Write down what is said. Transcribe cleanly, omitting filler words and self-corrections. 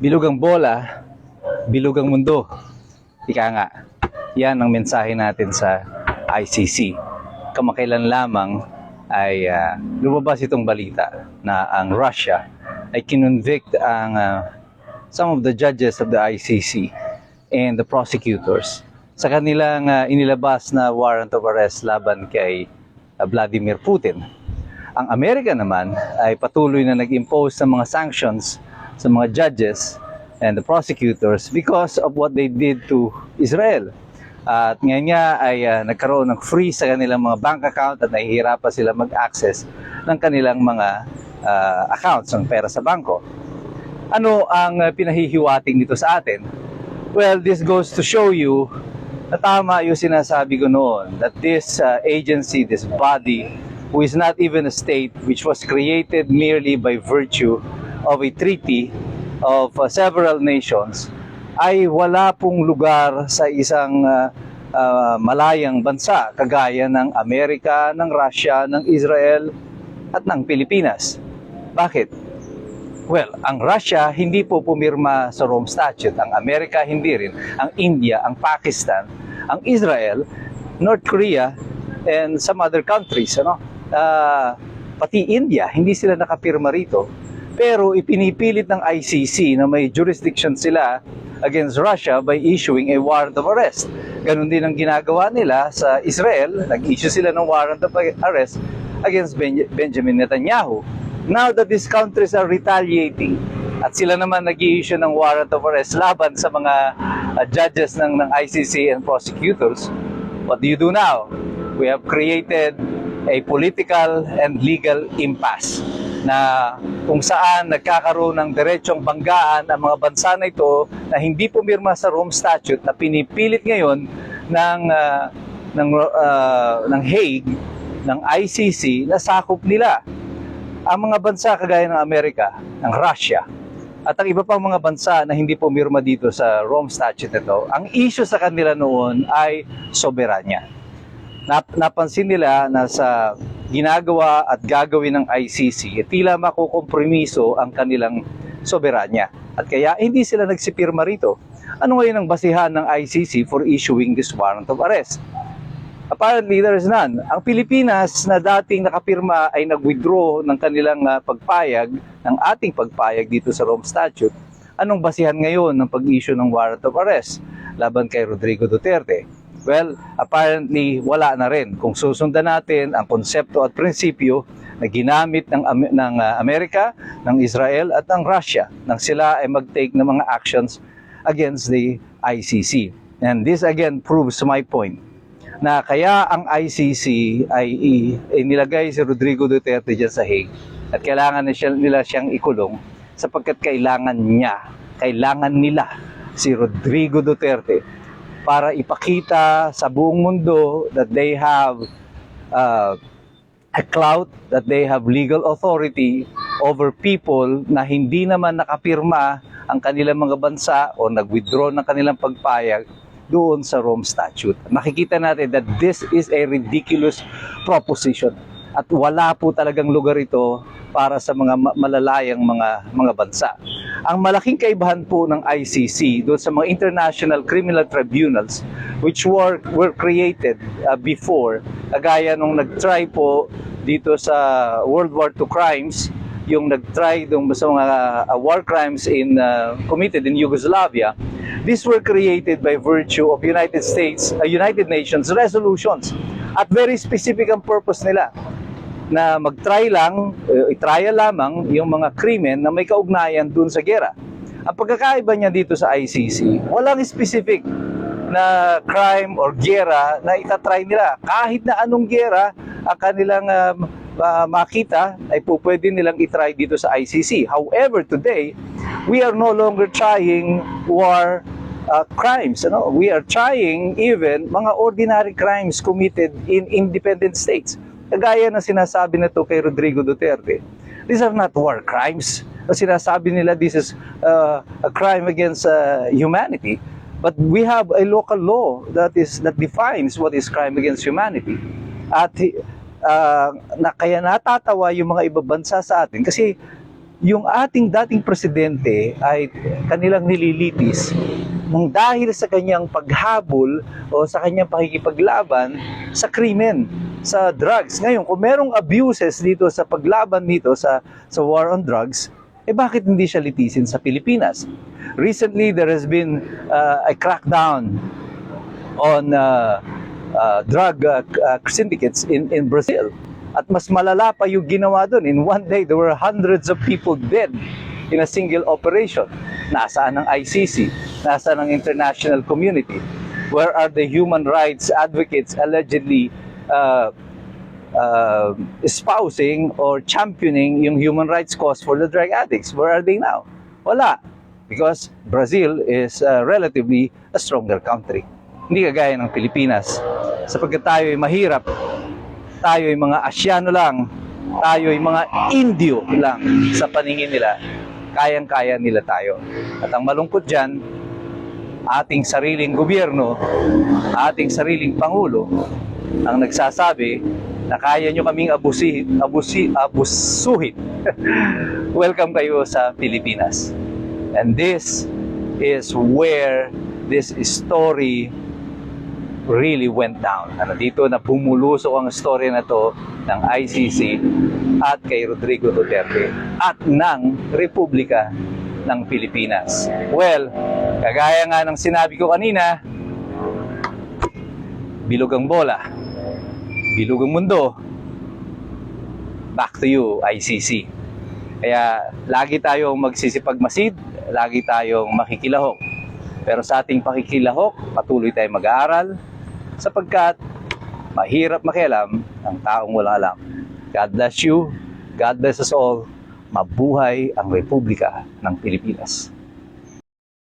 Bilog ang bola, bilog ang mundo. Ika nga, yan ang mensahe natin sa ICC. Kamakailan lamang ay lumabas itong balita na ang Russia ay kinonvict ang some of the judges of the ICC and the prosecutors sa kanilang inilabas na warrant of arrest laban kay Vladimir Putin. Ang Amerika naman ay patuloy na nag-impose ng mga sanctions sa mga judges and the prosecutors because of what they did to Israel. At ngayon nga ay nagkaroon ng freeze sa kanilang mga bank account at nahihirapan sila mag-access ng kanilang mga accounts ng pera sa bangko. Ano ang pinahihiwating dito sa atin? Well, this goes to show you na tama yung sinasabi ko noon, that this agency, this body, who is not even a state, which was created merely by virtue of a treaty of several nations, ay wala pong lugar sa isang malayang bansa kagaya ng Amerika, ng Russia, ng Israel at ng Pilipinas. Bakit? Well, ang Russia hindi po pumirma sa Rome Statute, ang Amerika hindi rin, ang India, ang Pakistan, ang Israel, North Korea, and some other countries, pati India, hindi sila nakapirma rito. Pero ipinipilit ng ICC na may jurisdiction sila against Russia by issuing a warrant of arrest. Ganon din ang ginagawa nila sa Israel, nag-issue sila ng warrant of arrest against Benjamin Netanyahu. Now that these countries are retaliating at sila naman nag-i-issue ng warrant of arrest laban sa mga judges ng ICC and prosecutors, what do you do now? We have created a political and legal impasse na kung saan nagkakaroon ng diretsong banggaan ang mga bansa na ito na hindi pumirma sa Rome Statute na pinipilit ngayon ng Hague, ng ICC na sakop nila. Ang mga bansa kagaya ng Amerika, ng Russia, at ang iba pang mga bansa na hindi pumirma dito sa Rome Statute ito, ang issue sa kanila noon ay soberanya. Napansin nila na sa ginagawa at gagawin ng ICC, tila makukompromiso ang kanilang soberanya. At kaya hindi sila nagsipirma rito. Ano ngayon ang basihan ng ICC for issuing this warrant of arrest? Apparently, there is none. Ang Pilipinas na dating nakapirma ay nag-withdraw ng kanilang pagpayag, ng ating pagpayag dito sa Rome Statute. Anong basihan ngayon ng pag-issue ng warrant of arrest laban kay Rodrigo Duterte? Well, apparently wala na rin. Kung susundan natin ang konsepto at prinsipyo na ginamit ng Amerika, ng Israel at ng Russia nang sila ay mag-take ng mga actions against the ICC. And this again proves my point na kaya ang ICC ay nilagay si Rodrigo Duterte dyan sa Hague at kailangan nila siyang ikulong sapagkat kailangan nila si Rodrigo Duterte para ipakita sa buong mundo that they have a clout, that they have legal authority over people na hindi naman nakapirma ang kanilang mga bansa o nag-withdraw ng kanilang pagpayag doon sa Rome Statute. Makikita natin that this is a ridiculous proposition at wala po talagang lugar ito para sa mga malalayang mga bansa. Ang malaking kaibahan po ng ICC doon sa mga international criminal tribunals which were created before, kagaya nung nag-try po dito sa World War II crimes, yung nag-try doon sa mga war crimes committed in Yugoslavia. These were created by virtue of United Nations resolutions at very specific ang purpose nila na i-trial lamang yung mga krimen na may kaugnayan dun sa gera. Ang pagkakaiba niya dito sa ICC, walang specific na crime or gera na itatry nila. Kahit na anong gera ang kanilang makita ay pwede nilang itry dito sa ICC. However, today, we are no longer trying war crimes. We are trying even mga ordinary crimes committed in independent states. Kagaya na sinasabi na to kay Rodrigo Duterte. These are not war crimes. Sinasabi nila this is a crime against humanity. But we have a local law that defines what is crime against humanity. At kaya natatawa yung mga ibang bansa sa atin kasi yung ating dating presidente ay kanilang nililitis nang dahil sa kanyang paghabol o sa kanyang pakikipaglaban sa krimen, sa drugs. Ngayon, kung merong abuses dito sa paglaban dito sa war on drugs, bakit hindi siya litisin sa Pilipinas? Recently, there has been a crackdown on drug syndicates in Brazil. At mas malala pa yung ginawa doon. In one day, there were hundreds of people dead in a single operation. Nasaan ang ICC? Nasaan ang international community? Where are the human rights advocates allegedly espousing or championing yung human rights cause for the drug addicts? Where are they now? Wala. Because Brazil is relatively a stronger country. Hindi kagaya ng Pilipinas. Sapagkat tayo ay mahirap, tayo ay mga Asyano lang, tayo ay mga Indio lang sa paningin nila, kayang-kaya nila tayo. At ang malungkot dyan, ating sariling gobyerno, ating sariling Pangulo, ang nagsasabi na kaya nyo kaming abusuhin. Welcome kayo sa Pilipinas. And this is where this story really went down. Dito na bumulusok ang story na to ng ICC at kay Rodrigo Duterte at ng Republika ng Pilipinas. Well, kagaya nga ng sinabi ko kanina, bilog ang bola, bilog ang mundo, back to you, ICC. Kaya lagi tayong magsisipagmasid, lagi tayong makikilahok. Pero sa ating pakikilahok, patuloy tayong mag-aaral sapagkat mahirap makialam ang taong walang alam. God bless you. God bless us all. Mabuhay ang Republika ng Pilipinas.